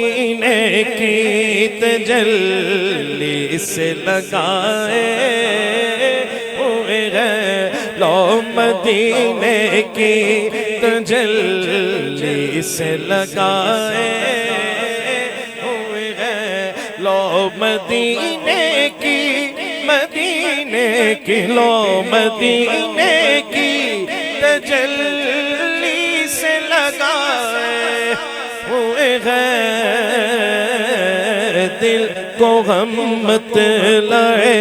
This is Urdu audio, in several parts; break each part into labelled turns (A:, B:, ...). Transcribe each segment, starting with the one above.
A: مدینے کی تجلی سے لگائے ہوئے ہیں، لو مدینے کی تجلی سے لگائے ہوئے ہیں، لو مدینے کی لو مدینے کی تجلی سے لگائے ہوئے ہیں، دل کو غم مت لائے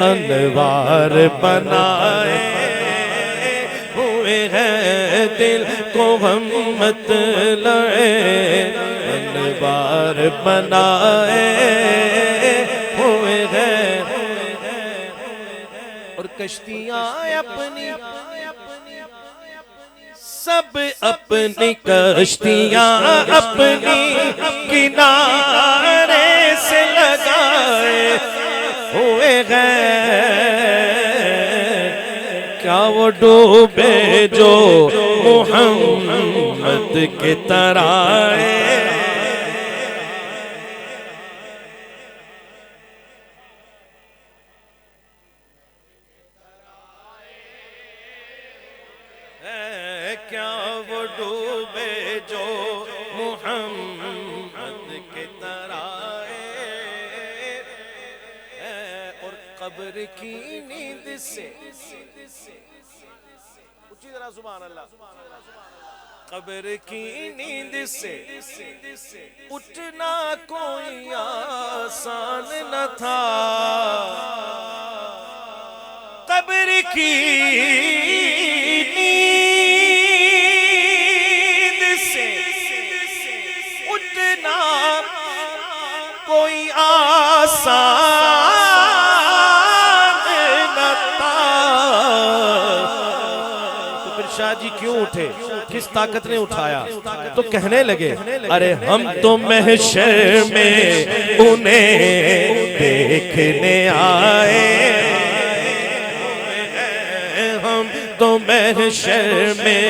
A: انوار بنائے ہوئے ہیں، دل کو غم مت لائے انوار بنائے ہوئے ہیں، اور کشتیاں اپنی سب اپنی کشتیاں اپنی کنارے سے لگائے ہوئے ہیں، کیا وہ ڈوبے جو محمد کے ترائے کیا وہ ڈوبے جو محمد کے ترائے، اور قبر کی نیند سے اچھی طرح سبحان اللہ، قبر کی نیند سے اٹھنا کوئی آسان نہ تھا، قبر کی کوئی آسان نہ تھا، تو پھر شاہ جی کیوں اٹھے، کس طاقت نے اٹھایا؟ تو کہنے لگے ارے ہم تو محشر میں انہیں دیکھنے آئے، ہم تو محشر میں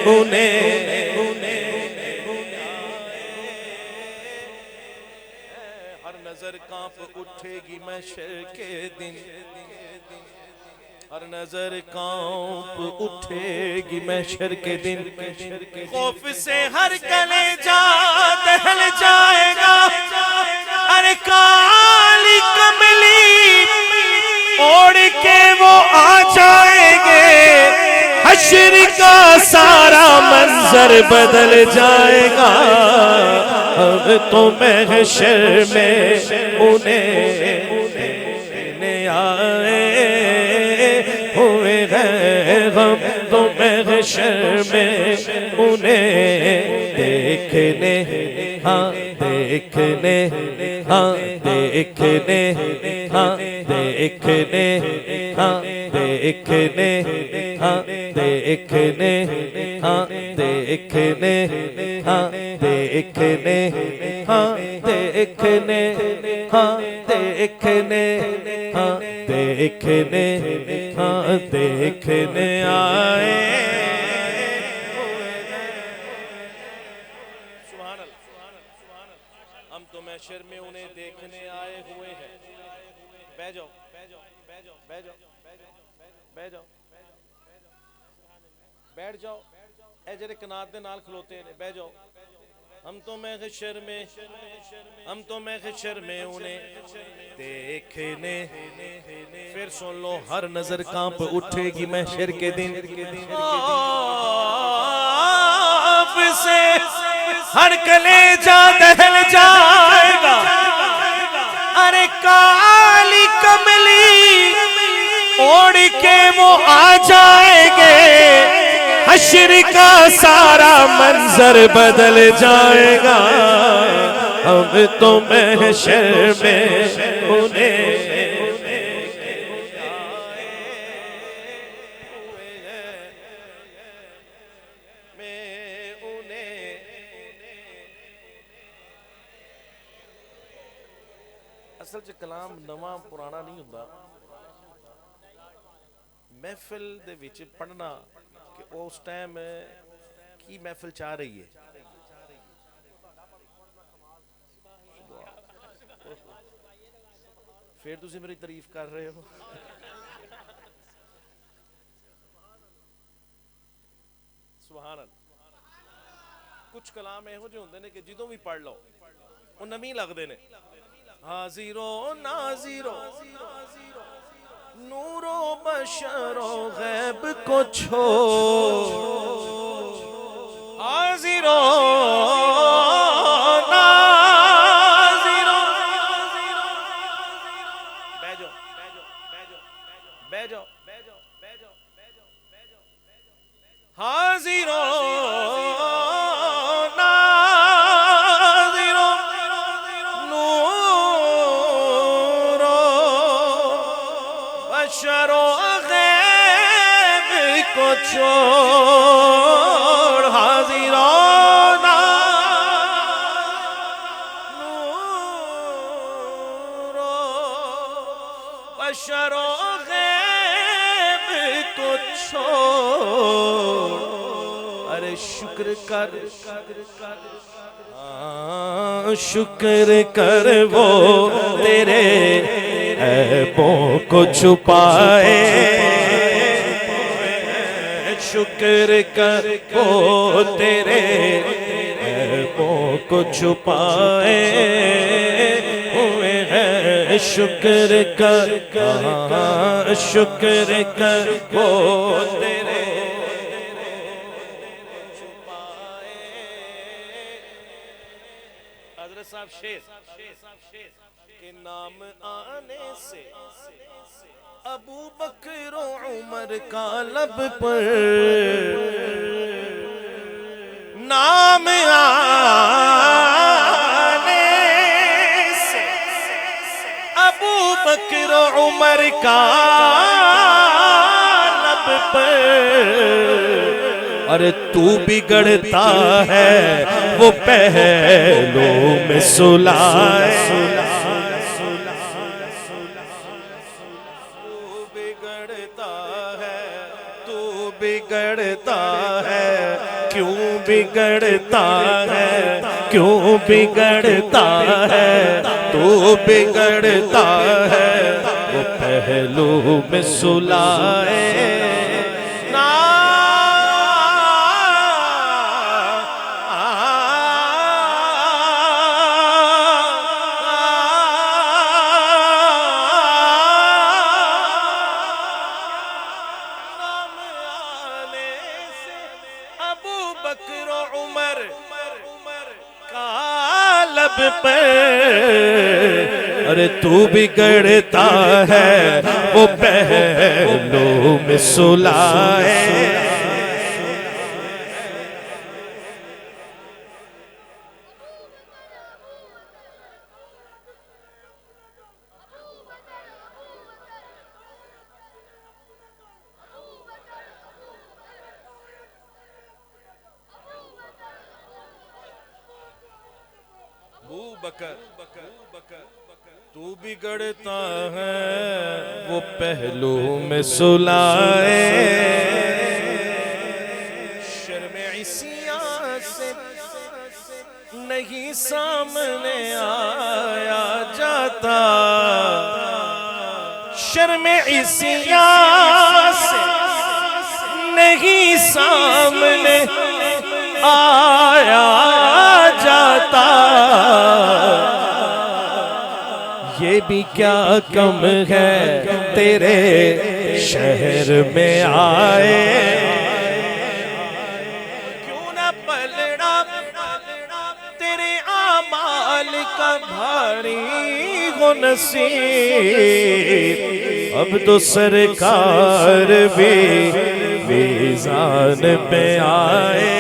A: انہیں نظر کانپ اٹھے گی محشر کے دن، ہر نظر کانپ اٹھے گی محشر کے دن، خوف سے ہر کلیجہ دہل جائے گا، ارے کالی کملی اوڑھ کے وہ آ جائیں گے، حشر کا سارا منظر بدل جائے گا، اب تو محشر میں انہیں دیکھنے آئے ہوئے ہیں، ہم تو محشر میں انہیں دیکھنے ہاں دیکھنے ہاں دیکھنے ہاں دیکھنے ہاں دیکھنے ہاں دیکھنے ہاں دیکھنے ہاں دیکھنے ہاں دیکھنے ہاں دیکھنے ہاں دیکھنے ہاں دیکھنے آئے، ہم تو محشر میں انہیں دیکھنے آئے ہوئے ہیں، بیٹھ جاؤ بیٹھ جاؤ بیٹھ جاؤ بیٹھ جاؤ بیٹھ جاؤ بیٹھ جاؤ، اے جڑے کنات دے نال کھلوتے ہیں بیٹھ جاؤ، ہم تو محشر میں انہیں دیکھنے، پھر سن لو ہر نظر کانپ اٹھے گی محشر کے دن، خوف سے ہر کلیجہ دہل جائے گا، ارے کالی کملی اوڑھ کے وہ آ جائیں گے، حشر کا سارا منظر بدل جائے گا، اب تو محشر میں انہیں اصل چ کلام نواں پرانا نہیں ہوندا، محفل دے وچ پڑھنا کہ اس ٹائم کی محفل چاہ رہی ہے، پھر تسی میری تعریف کر رہے ہو. سبحان اللہ. کچھ کلام ਇਹੋ ਜਿਹੇ ਹੁੰਦੇ ਨੇ ਕਿ ਜਦੋਂ ਵੀ ਪੜ੍ਹ ਲਓ ਉਹ ਨਵੀਂ ਲੱਗਦੇ ਨੇ. حاضرو ناظرو نورو بشرو غیب کو چھوڑ. حاضرو ناظرو بیجو بیجو حاضرو شرو غیب کو چھوڑ. حاضرانا نورو بشرو غیب کو چھوڑ. ارے شکر کر شکر کر وہ تیرے عیبوں کو چھپائے. شکر کر وہ تیرے عیبوں کو چھپائے ہوئے ہیں. شکر کر شکر کر وہ تیرے چھپائے. حضرت صاحب شیر کے نام آنے سے ابو بکر و عمر کا لب پر نام آنے سے ابو بکر و عمر کا لب پر. اور تو بگڑتا ہے وہ پہلو میں سلائے. بگڑتا ہے کیوں بگڑتا ہے کیوں بگڑتا ہے تو بگڑتا ہے وہ پہلو میں سلائے. ارے تو بگڑتا ہے وہ پہلو میں سلائے. تو بگڑتا ہے وہ پہلو میں سلائے. شرم عصیاں سے نہیں سامنے آیا جاتا. شرم عصیاں سے نہیں سامنے آیا جاتا. یہ بھی کیا کم ہے تیرے شہر میں آئے. کیوں نہ پلڑا تیرے اعمال کا بھاری ہو نصیب. اب تو سرکار بھی میزان پہ آئے.